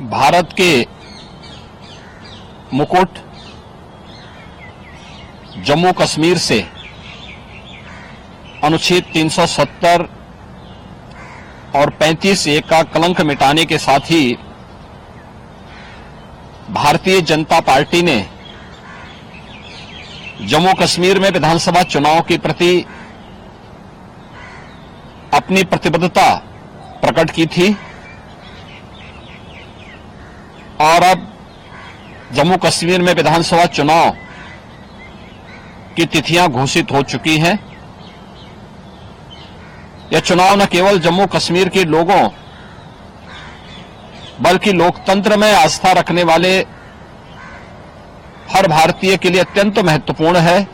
भारत के मुकुट जम्मू कश्मीर से अनुच्छेद 370 और 35(a) का कलंक मिटाने के साथ ही भारतीय जनता पार्टी ने जम्मू कश्मीर में विधानसभा चुनाव के प्रति अपनी प्रतिबद्धता प्रकट की थी और अब जम्मू कश्मीर में विधानसभा चुनाव की तिथियां घोषित हो चुकी हैं। यह चुनाव न केवल जम्मू कश्मीर के लोगों बल्कि लोकतंत्र में आस्था रखने वाले हर भारतीय के लिए अत्यंत महत्वपूर्ण है।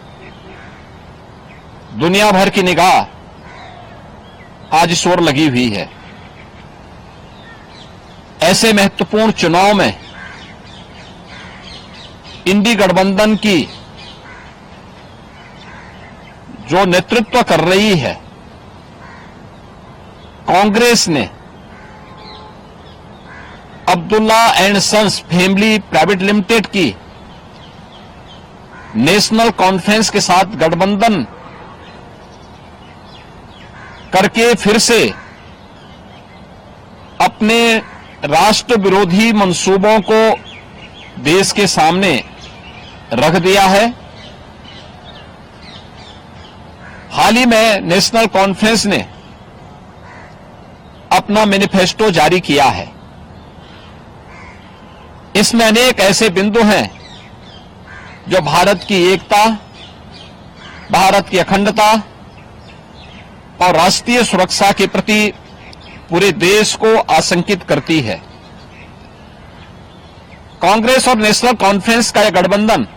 दुनिया भर की निगाह आज इस ओर लगी हुई है। ऐसे महत्वपूर्ण चुनाव में इंडी गठबंधन की जो नेतृत्व कर रही है कांग्रेस ने Abdullah and sons family private limited की नेशनल कॉन्फ्रेंस के साथ गठबंधन करके फिर से अपने राष्ट्र विरोधी मंसूबों को देश के सामने रख दिया है। हाल ही में नेशनल कॉन्फ्रेंस ने अपना मैनिफेस्टो जारी किया है। इसमें अनेक ऐसे बिंदु हैं जो भारत की एकता, भारत की अखंडता और राष्ट्रीय सुरक्षा के प्रति पूरे देश को आशंकित करती है। कांग्रेस और नेशनल कॉन्फ्रेंस का यह गठबंधन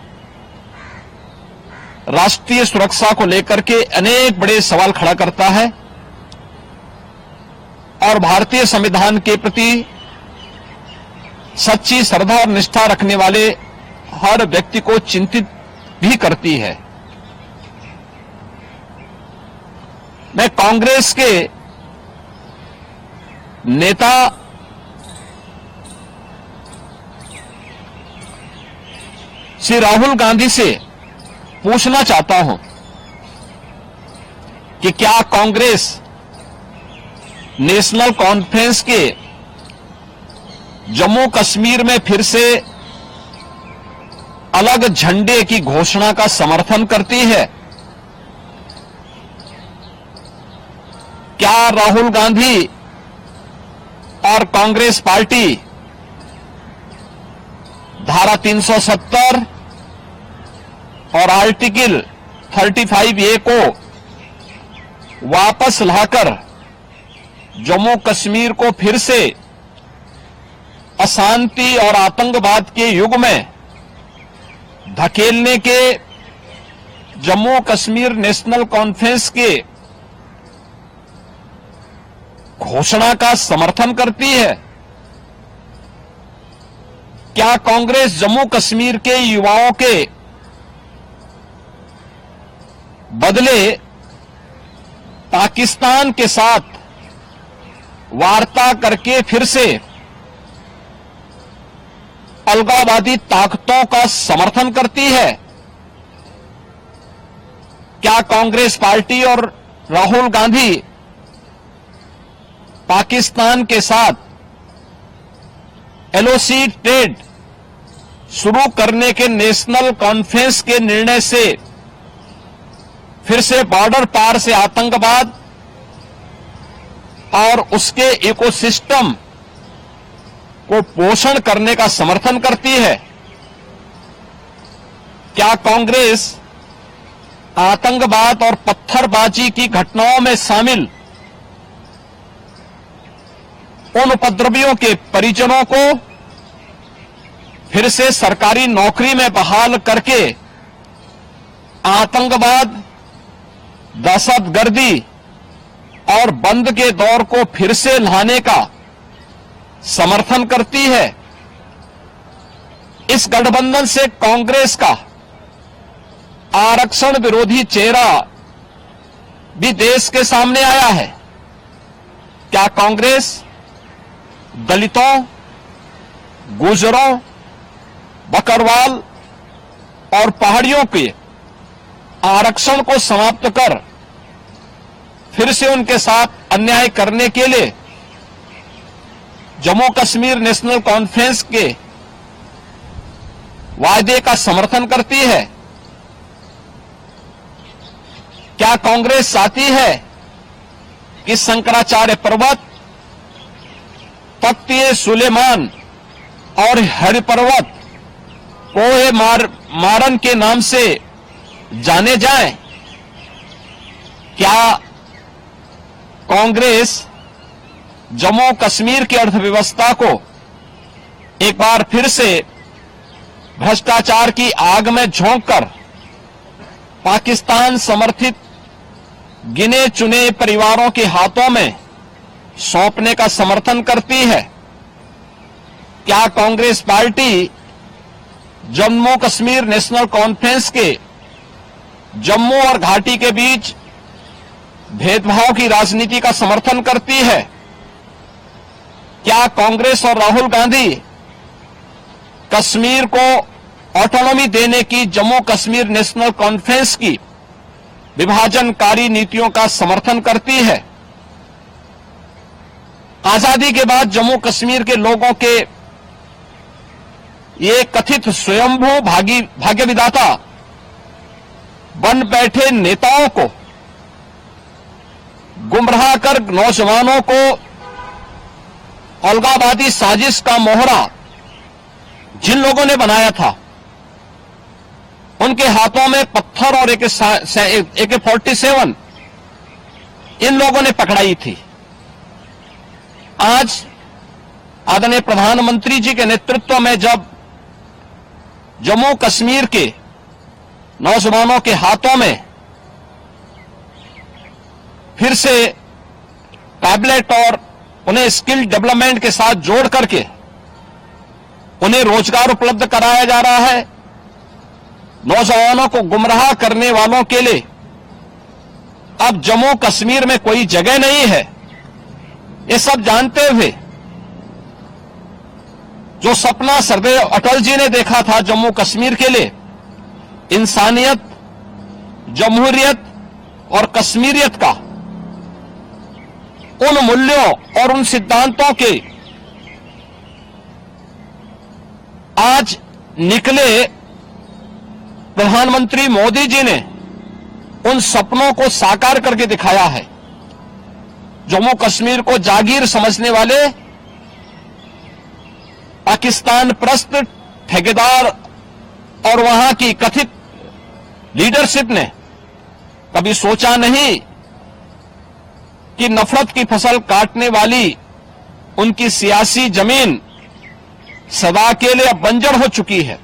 राष्ट्रीय सुरक्षा को लेकर के अनेक बड़े सवाल खड़ा करता है और भारतीय संविधान के प्रति सच्ची श्रद्धा और निष्ठा रखने वाले हर व्यक्ति को चिंतित भी करती है। मैं कांग्रेस के नेता श्री राहुल गांधी से पूछना चाहता हूं कि क्या कांग्रेस नेशनल कॉन्फ्रेंस के जम्मू कश्मीर में फिर से अलग झंडे की घोषणा का समर्थन करती है? क्या राहुल गांधी और कांग्रेस पार्टी धारा 370 और आर्टिकल 35(a) को वापस लाकर जम्मू कश्मीर को फिर से अशांति और आतंकवाद के युग में धकेलने के जम्मू कश्मीर नेशनल कॉन्फ्रेंस के घोषणा का समर्थन करती है? क्या कांग्रेस जम्मू कश्मीर के युवाओं के बदले पाकिस्तान के साथ वार्ता करके फिर से अलगाववादी ताकतों का समर्थन करती है? क्या कांग्रेस पार्टी और राहुल गांधी पाकिस्तान के साथ एलओसी ट्रेड शुरू करने के नेशनल कॉन्फ्रेंस के निर्णय से फिर से बॉर्डर पार से आतंकवाद और उसके इकोसिस्टम को पोषण करने का समर्थन करती है? क्या कांग्रेस आतंकवाद और पत्थरबाजी की घटनाओं में शामिल उन उपद्रवियों के परिजनों को फिर से सरकारी नौकरी में बहाल करके आतंकवाद, दहशतगर्दी और बंद के दौर को फिर से लाने का समर्थन करती है? इस गठबंधन से कांग्रेस का आरक्षण विरोधी चेहरा भी देश के सामने आया है। क्या कांग्रेस दलितों, गुर्जरों, बकरवाल और पहाड़ियों के आरक्षण को समाप्त कर फिर से उनके साथ अन्याय करने के लिए जम्मू कश्मीर नेशनल कॉन्फ्रेंस के वायदे का समर्थन करती है? क्या कांग्रेस चाहती है कि शंकराचार्य पर्वत, तख्त सुलेमान और हरि पर्वत कोहे मारन के नाम से जाने जाएं? क्या कांग्रेस जम्मू कश्मीर की अर्थव्यवस्था को एक बार फिर से भ्रष्टाचार की आग में झोंककर पाकिस्तान समर्थित गिने चुने परिवारों के हाथों में सौंपने का समर्थन करती है? क्या कांग्रेस पार्टी जम्मू कश्मीर नेशनल कॉन्फ्रेंस के जम्मू और घाटी के बीच भेदभाव की राजनीति का समर्थन करती है? क्या कांग्रेस और राहुल गांधी कश्मीर को ऑटोनॉमी देने की जम्मू कश्मीर नेशनल कॉन्फ्रेंस की विभाजनकारी नीतियों का समर्थन करती है? आजादी के बाद जम्मू कश्मीर के लोगों के ये कथित स्वयंभू भाग्य विधाता बन बैठे नेताओं को गुमराह कर नौजवानों को अलगाववादी साजिश का मोहरा जिन लोगों ने बनाया था, उनके हाथों में पत्थर और AK-47 इन लोगों ने पकड़ाई थी। आज आदरणीय प्रधानमंत्री जी के नेतृत्व में जब जम्मू कश्मीर के नौजवानों के हाथों में फिर से टैबलेट और उन्हें स्किल डेवलपमेंट के साथ जोड़ करके उन्हें रोजगार उपलब्ध कराया जा रहा है, नौजवानों को गुमराह करने वालों के लिए अब जम्मू कश्मीर में कोई जगह नहीं है, ये सब जानते हुए जो सपना सरदार अटल जी ने देखा था जम्मू कश्मीर के लिए, इंसानियत, जमहूरियत और कश्मीरियत का, उन मूल्यों और उन सिद्धांतों के आज निकले प्रधानमंत्री मोदी जी ने उन सपनों को साकार करके दिखाया है। जम्मू कश्मीर को जागीर समझने वाले पाकिस्तान प्रस्त ठेकेदार और वहां की कथित लीडरशिप ने कभी सोचा नहीं कि नफरत की फसल काटने वाली उनकी सियासी जमीन सदा के लिए अब बंजर हो चुकी है।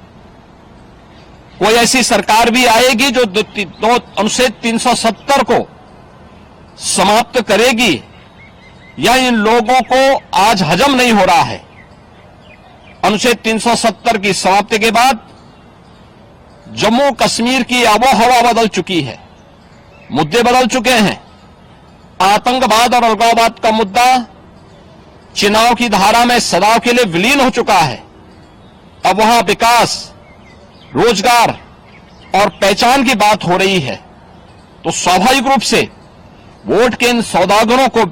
कोई ऐसी सरकार भी आएगी जो अनुच्छेद 370 को समाप्त करेगी, या इन लोगों को आज हजम नहीं हो रहा है। अनुच्छेद 370 की समाप्ति के बाद जम्मू कश्मीर की आबोहवा बदल चुकी है, मुद्दे बदल चुके हैं। आतंकवाद और अलगाववाद का मुद्दा चुनाव की धारा में सदा के लिए विलीन हो चुका है। अब वहां विकास, रोजगार और पहचान की बात हो रही है, तो स्वाभाविक रूप से वोट के इन सौदागरों को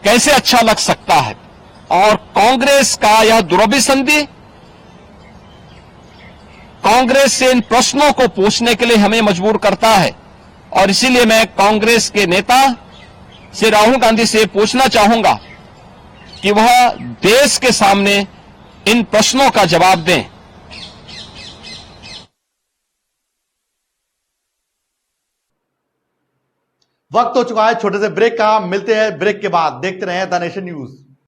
कैसे अच्छा लग सकता है। और कांग्रेस का यह दुरभिसंधि कांग्रेस से इन प्रश्नों को पूछने के लिए हमें मजबूर करता है। और इसीलिए मैं कांग्रेस के नेता से, राहुल गांधी से पूछना चाहूंगा कि वह देश के सामने इन प्रश्नों का जवाब दें। वक्त हो चुका है छोटे से ब्रेक का। मिलते हैं ब्रेक के बाद। देखते रहें द नेशन न्यूज।